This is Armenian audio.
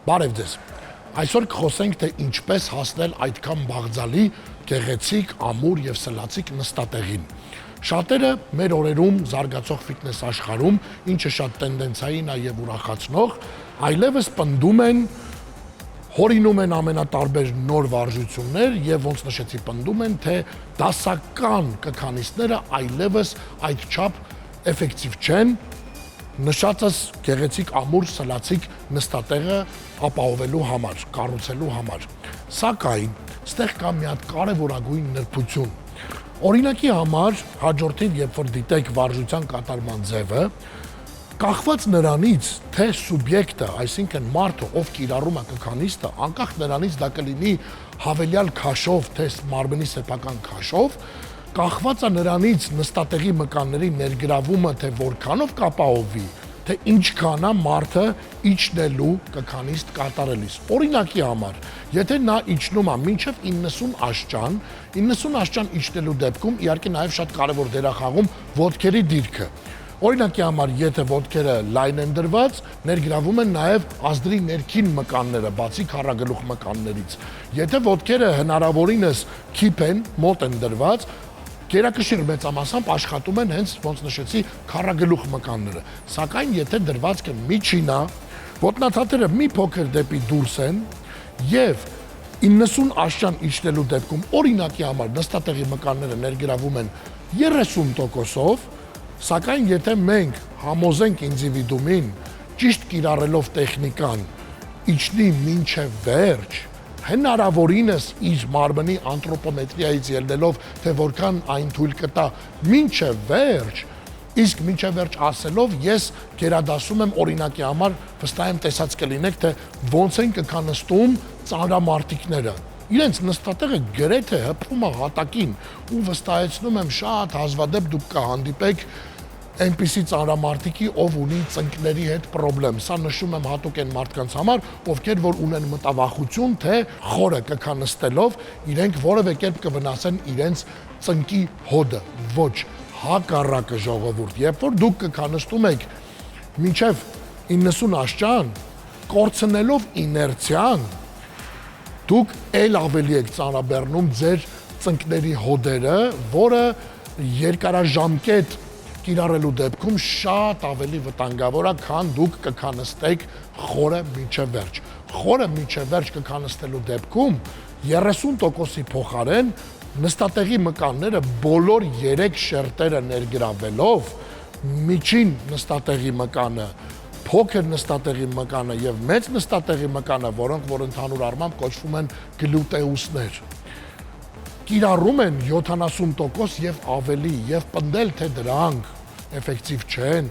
Բարև ձեզ։ Այսօր կխոսենք, թե ինչպես հասնել այդքան բաղձալի, գեղեցիկ, ամուր եւ սլացիկ նստատեղին։ Շատերը մեր օրերում զարգացող ֆիթնես աշխարհում, ինչը շատ տենդենցիային է եւ ուրախացնող, այլևս պնդում են, հորինում են ամենատարբեր նոր վարժություններ եւ ոնց նշեցի, պնդում են, թե դասական կքանիստները այլևս այդչափ էֆեկտիվ չեն նշածս գեղեցիկ ամուր սլացիկ նստատեղը ապահովելու համար, կառուցելու համար։ Սակայն ստեղ կա մի հատ կարևորագույն նրբություն։ Օրինակի համար հաջորդին, երբ որ դիտեք վարժության կատարման ձևը, կախված նրանից, թե սուբյեկտը, այսինքն մարդը, ով կիրառում է կքանիստը, անկախ նրանից դա կլինի հավելյալ քաշով, թե մարմնի սեփական քաշով, կախված է նրանից նստատեղի մկանների ներգրավումը, թե որքանով կապահովվի, թե ինչքան է մարդը իջնելու կքանիստ կատարելիս։ Օրինակի համար, եթե նա իջնում է մինչև 90 աշճան, 90 աշճան իջնելու դեպքում իհարկե նաև շատ կարևոր դեր է խաղում ոտքերի դիրքը։ Օրինակի համար, եթե ոտքերը լայն են դրված, ներգրավում են նաև ազդրի ներքին մկանները, բացի քառագլուխ մկաններից։ Եթե ոտքերը հնարավորինս քիփ են, մոտ են դրված, գերակշիռ մեծամասամբ աշխատում են հենց ոնց նշեցի քառագլուխ մկանները։ Սակայն եթե դրվածքը միջին է, ոտնաթաթերը մի փոքր դեպի դուրս են եւ 90 աշճան իջնելու դեպքում օրինակի համար նստատեղի մկանները ներգրավում են 30%-ով, սակայն եթե մենք համոզենք ինդիվիդումին ճիշտ կիրառելով տեխնիկան իջնի մինչև վերջ, հնարավորինս իր մարմնի անտրոպոմետրիայից ելնելով, թե որքան այն թույլ կտա մինչև վերջ, իսկ մինչև վերջ ասելով ես գերադասում եմ օրինակի համար, վստահ եմ տեսած կլինեք, թե ոնց են կքանստում ծանրամարտիկները։ Իրենց նստատեղը գրեթե հպվում է հատակին ու վստահեցնում եմ շատ հազվադեպ դուք կհանդիպեք այնպիսի ծանրամարտիկի, ով ունի ծնկների հետ պրոբլեմ։ Սա նշում եմ հատուկ են մարդկանց համար, ովքեր որ ունեն մտավախություն, թե խորը կքանստելով իրենք որևէ կերպ կվնասեն իրենց ծնկի հոդը։ Ոչ, հակառակը ժողովուրդ, երբ որ դուք կքանստում եք մինչև 90 աշճան, կորցնելով իներցիան, դուք էլ ավելի եք ծանրաբեռնում ձեր ծնկների հոդերը, որը երկարաժամկետ կիրառելու դեպքում շատ ավելի վտանգավոր է, քան դուք կքանստեք խորը մինչև վերջ։ Խորը մինչև վերջ կքանստելու դեպքում 30%-ի փոխարեն նստատեղի մկանները բոլոր 3 շերտերը ներգրավելով միջին նստատեղի մկանը, փոքր նստատեղի մկանը եւ մեծ նստատեղի մկանը, որոնք որ ընդհանուր առմամբ կոչվում են գլուտեուսներ, կիրառում են 70% եւ ավելի եւ պնդել թե դրանք էֆեկտիվ չեն,